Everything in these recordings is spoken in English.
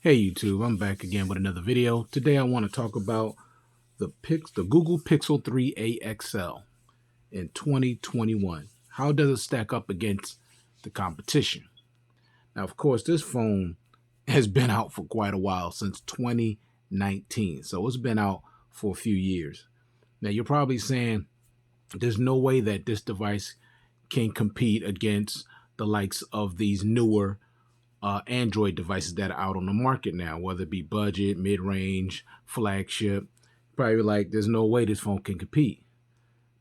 Hey YouTube, I'm back again with another video. Today I want to talk about the Google Pixel 3a XL in 2021. How does it stack up against the competition? Now, of course, this phone has been out for quite a while, since 2019. So it's been out for a few years. Now you're probably saying there's no way that this device can compete against the likes of these newer Android devices that are out on the market now, whether it be budget, mid-range, flagship. Probably like, there's no way this phone can compete.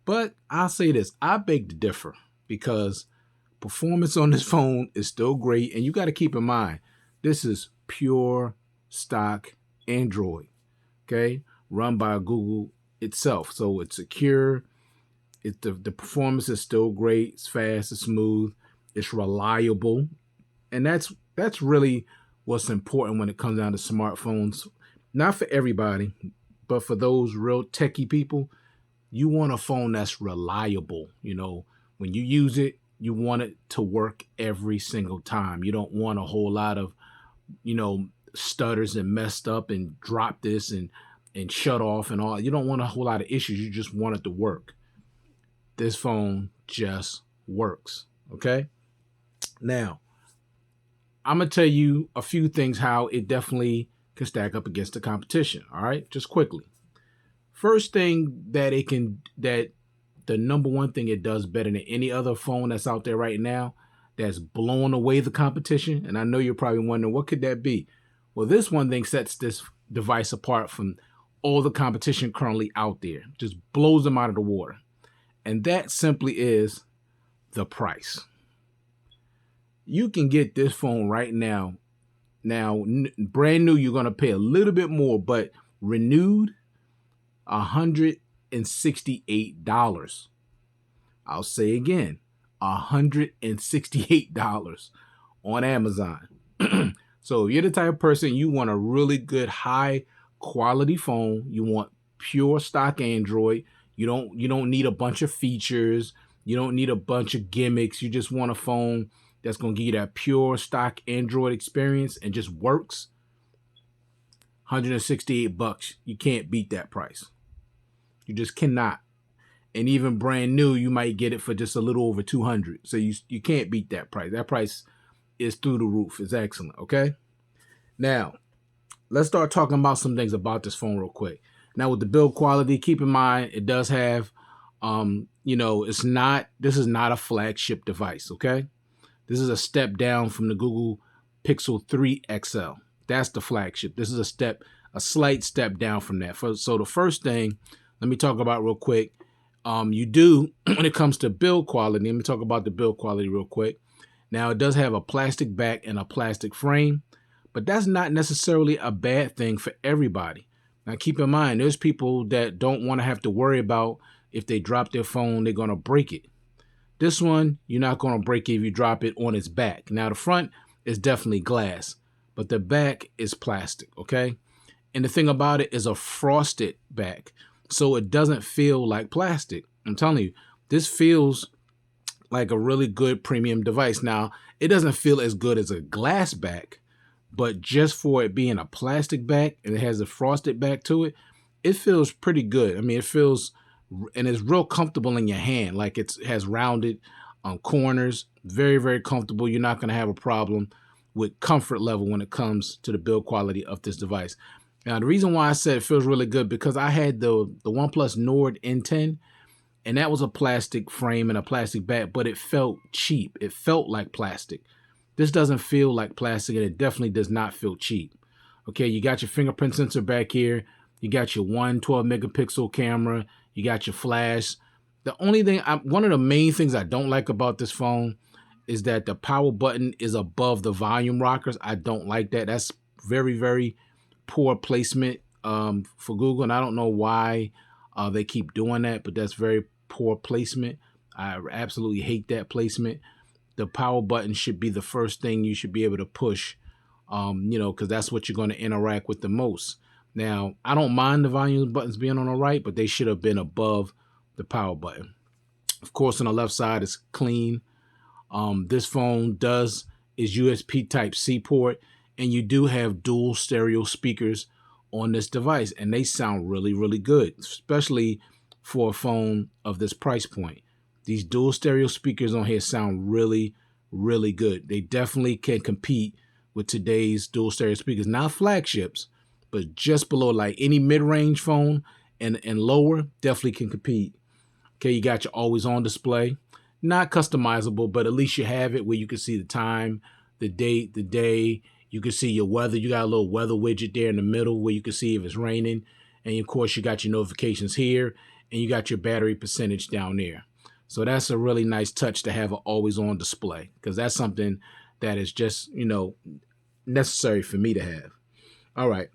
But I'll say this, I beg to differ, because performance on this phone is still great. And you got to keep in mind, this is pure stock Android, okay? Run by Google itself. So it's secure. The performance is still great. It's fast, it's smooth, it's reliable. And that's really what's important when it comes down to smartphones. Not for everybody, but for those real techie people, you want a phone that's reliable. You know, when you use it, you want it to work every single time. You don't want a whole lot of, stutters and messed up and drop this and shut off and all. You don't want a whole lot of issues. You just want it to work. This phone just works. Okay. Now, I'm going to tell you a few things how it definitely can stack up against the competition. All right, just quickly. First thing that the number one thing it does better than any other phone that's out there right now that's blowing away the competition. And I know you're probably wondering, what could that be? Well, this one thing sets this device apart from all the competition currently out there, just blows them out of the water. And that simply is the price. You can get this phone right now. Now, brand new, you're going to pay a little bit more, but renewed, $168. I'll say again, $168 on Amazon. So if you're the type of person, you want a really good, high quality phone, you want pure stock Android, you don't need a bunch of features, you don't need a bunch of gimmicks, you just want a phone that's going to give you that pure stock Android experience and just works. $168. You can't beat that price. You just cannot. And even brand new, you might get it for just a little over 200. So you can't beat that price. That price is through the roof. It's excellent. Okay. Now, let's start talking about some things about this phone real quick. Now, with the build quality, keep in mind it does have, this is not a flagship device. Okay. This is a step down from the Google Pixel 3 XL. That's the flagship. This is a slight step down from that. So the first thing, let me talk about real quick. When it comes to build quality, let me talk about the build quality real quick. Now, it does have a plastic back and a plastic frame, but that's not necessarily a bad thing for everybody. Now, keep in mind, there's people that don't want to have to worry about if they drop their phone, they're going to break it. This one, you're not going to break it if you drop it on its back. Now, the front is definitely glass, but the back is plastic, okay? And the thing about it is a frosted back, so it doesn't feel like plastic. I'm telling you, this feels like a really good premium device. Now, it doesn't feel as good as a glass back, but just for it being a plastic back and it has a frosted back to it, it feels pretty good. I mean, it feels, and it's real comfortable in your hand. Like it has rounded corners, very, very comfortable. You're not going to have a problem with comfort level when it comes to the build quality of this device. Now, the reason why I said it feels really good, because I had the OnePlus Nord N10, and that was a plastic frame and a plastic back, but it felt cheap. It felt like plastic. This doesn't feel like plastic, and it definitely does not feel cheap. Okay, you got your fingerprint sensor back here. You got your 112 megapixel camera. You got your flash. One of the main things I don't like about this phone is that the power button is above the volume rockers. I don't like that. That's very, very poor placement for Google, and I don't know why they keep doing that, but that's very poor placement. I absolutely hate that placement. The power button should be the first thing you should be able to push, because that's what you're going to interact with the most. Now, I don't mind the volume buttons being on the right, but they should have been above the power button. Of course, on the left side, it's clean. This phone is USB Type-C port. And you do have dual stereo speakers on this device, and they sound really, really good, especially for a phone of this price point. These dual stereo speakers on here sound really, really good. They definitely can compete with today's dual stereo speakers, not flagships, but just below, like any mid-range phone and lower, definitely can compete. Okay, you got your always on display, not customizable, but at least you have it where you can see the time, the date, the day. You can see your weather. You got a little weather widget there in the middle where you can see if it's raining. And of course, you got your notifications here, and you got your battery percentage down there. So that's a really nice touch to have an always on display, because that's something that is just, necessary for me to have. All right.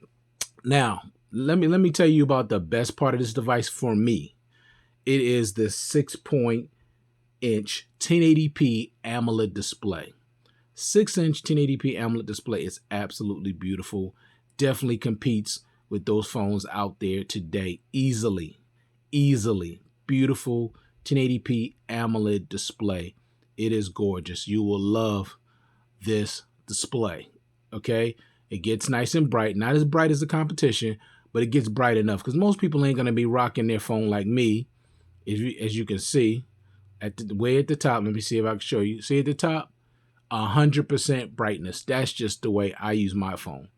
Now, let me tell you about the best part of this device for me. It is the 6-inch 1080p AMOLED display. 6-inch 1080p AMOLED display is absolutely beautiful. Definitely competes with those phones out there today easily. Beautiful 1080p AMOLED display. It is gorgeous. You will love this display. Okay, it gets nice and bright. Not as bright as the competition, but it gets bright enough, because most people ain't gonna be rocking their phone like me. As you can see, way at the top. Let me see if I can show you. See at the top, 100% brightness. That's just the way I use my phone.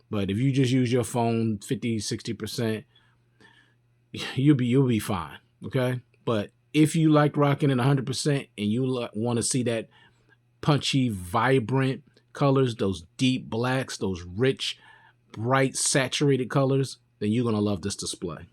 But if you just use your phone 50, 60%, you'll be fine. Okay. But if you like rocking it 100% and you want to see that punchy, vibrant colors, those deep blacks, those rich, bright, saturated colors, then you're going to love this display.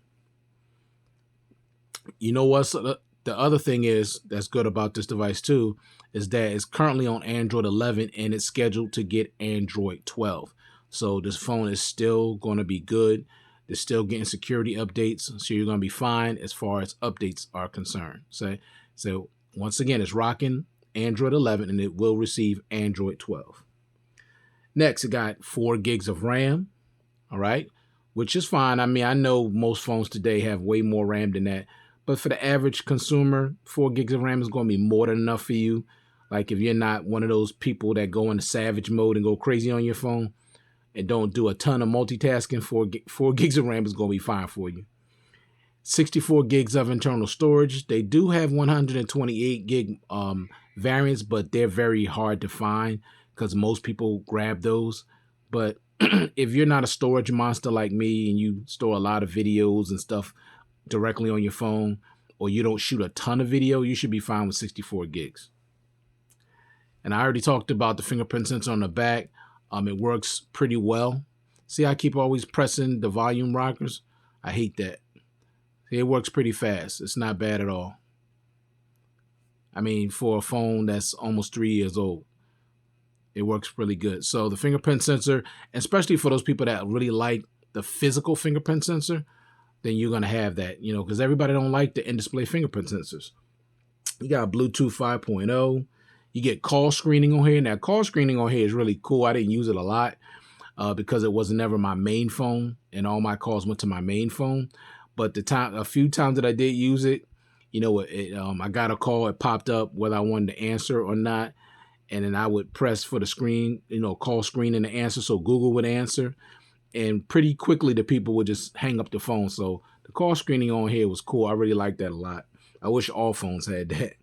You know what? The other thing is that's good about this device too is that it's currently on Android 11 and it's scheduled to get Android 12. So this phone is still going to be good. They're still getting security updates, so you're going to be fine as far as updates are concerned. So once again, it's rocking Android 11 and it will receive Android 12. Next, it got 4 gigs of RAM, all right, which is fine. I mean, I know most phones today have way more RAM than that, but for the average consumer, 4 gigs of RAM is going to be more than enough for you. Like if you're not one of those people that go into savage mode and go crazy on your phone and don't do a ton of multitasking, 4 gigs of RAM is going to be fine for you. 64 gigs of internal storage. They do have 128 gig variants, but they're very hard to find because most people grab those. But if you're not a storage monster like me and you store a lot of videos and stuff directly on your phone, or you don't shoot a ton of video, you should be fine with 64 gigs. And I already talked about the fingerprint sensor on the back. It works pretty well. See, I keep always pressing the volume rockers. I hate that. It works pretty fast. It's not bad at all. I mean, for a phone that's almost 3 years old, it works really good. So the fingerprint sensor, especially for those people that really like the physical fingerprint sensor, then you're going to have that, because everybody don't like the in-display fingerprint sensors. You got Bluetooth 5.0. You get call screening on here. Now, call screening on here is really cool. I didn't use it a lot because it was never my main phone, and all my calls went to my main phone. But a few times that I did use it, I got a call, it popped up whether I wanted to answer or not, and then I would press for the screen, call screen and the answer, so Google would answer, and pretty quickly the people would just hang up the phone. So the call screening on here was cool. I really like that a lot. I wish all phones had that.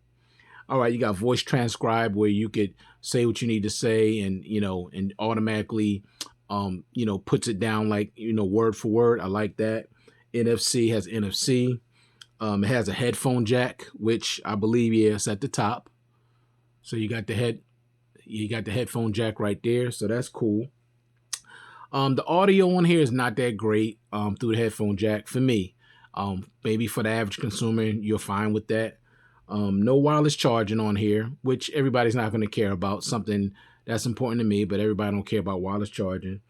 All right, you got voice transcribe where you could say what you need to say and, and automatically, puts it down like, word for word. I like that. NFC has NFC. It has a headphone jack, which I believe is at the top. So you got the headphone jack right there. So that's cool. The audio on here is not that great through the headphone jack for me. Maybe for the average consumer, you're fine with that. No wireless charging on here, which everybody's not going to care about. Something that's important to me, but everybody don't care about wireless charging.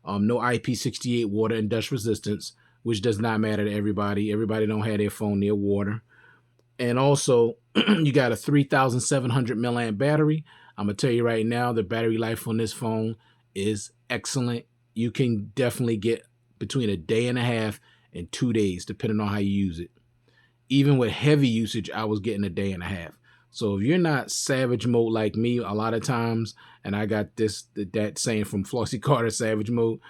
No IP68 water and dust resistance, which does not matter to everybody. Everybody don't have their phone near water. And also, you got a 3,700 milliamp battery. I'm going to tell you right now, the battery life on this phone is excellent. You can definitely get between a day and a half and 2 days, depending on how you use it. Even with heavy usage, I was getting a day and a half. So if you're not savage mode like me, a lot of times, and I got that saying from Flossie Carter, savage mode,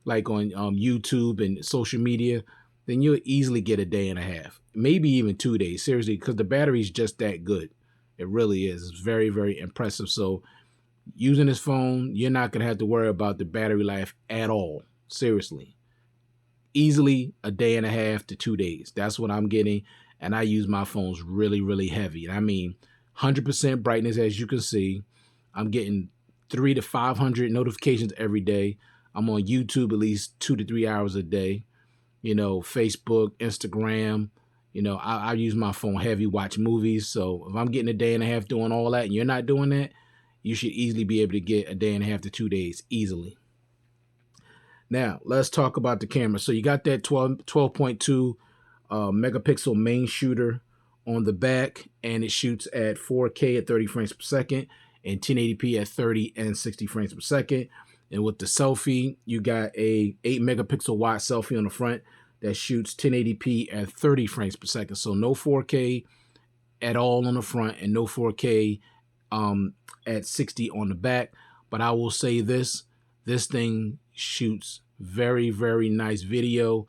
like on YouTube and social media, then you'll easily get a day and a half, maybe even 2 days. Seriously, because the battery's just that good. It really is. It's very, very impressive. So using this phone, you're not gonna have to worry about the battery life at all. Seriously, easily a day and a half to 2 days. That's what I'm getting, and I use my phones really, really heavy. I mean, 100% brightness, as you can see. I'm getting 300 to 500 notifications every day. I'm on YouTube at least 2 to 3 hours a day. Facebook, Instagram. I use my phone heavy, watch movies. So if I'm getting a day and a half doing all that and you're not doing that, you should easily be able to get a day and a half to 2 days easily. Now, let's talk about the camera. So you got that 12.2 megapixel main shooter on the back, and it shoots at 4K at 30 frames per second and 1080p at 30 and 60 frames per second. And with the selfie, you got a 8 megapixel wide selfie on the front that shoots 1080p at 30 frames per second. So no 4K at all on the front and no 4K at 60 on the back. But I will say this thing shoots very, very nice video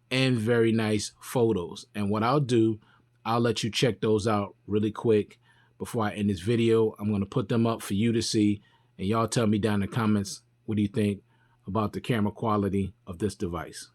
and very nice photos. And what I'll do, I'll let you check those out really quick before I end this video. I'm going to put them up for you to see, and y'all tell me down in the comments, what do you think about the camera quality of this device?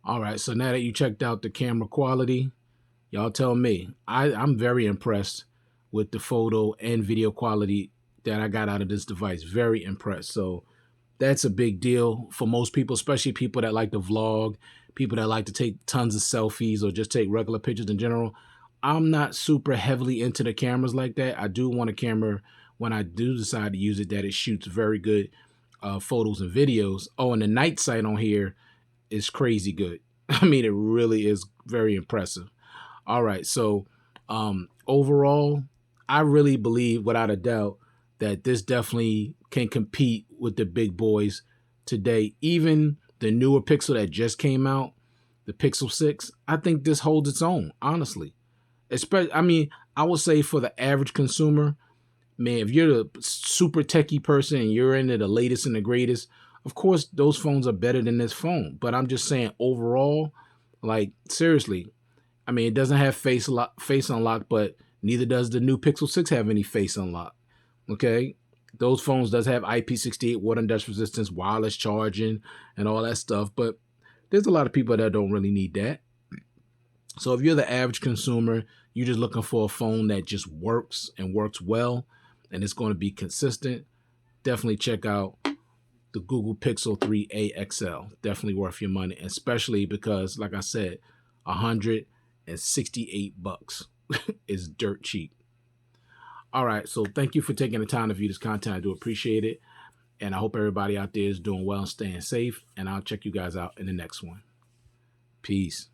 All right, so now that you checked out the camera quality, y'all tell me. I'm very impressed with the photo and video quality that I got out of this device. Very impressed. So that's a big deal for most people, especially people that like to vlog, people that like to take tons of selfies or just take regular pictures in general. I'm not super heavily into the cameras like that. I do want a camera, when I do decide to use it, that it shoots very good photos and videos. Oh, and the night sight on here is crazy good. I mean, it really is very impressive. All right, so overall, I really believe without a doubt that this definitely can compete with the big boys today. Even the newer Pixel that just came out, the Pixel 6, I think this holds its own, honestly. Especially, I mean, I would say for the average consumer, man, if you're a super techie person and you're into the latest and the greatest, of course those phones are better than this phone. But I'm just saying overall, like seriously, I mean, it doesn't have face unlock, but neither does the new Pixel 6 have any face unlock. Okay, those phones does have IP68 water and dust resistance, wireless charging, and all that stuff. But there's a lot of people that don't really need that. So if you're the average consumer, you're just looking for a phone that just works and works well, and it's going to be consistent, definitely check out the Google Pixel 3a XL. Definitely worth your money, especially because, like I said, $168 is dirt cheap. All right, so thank you for taking the time to view this content. I do appreciate it, and I hope everybody out there is doing well and staying safe, and I'll check you guys out in the next one. Peace.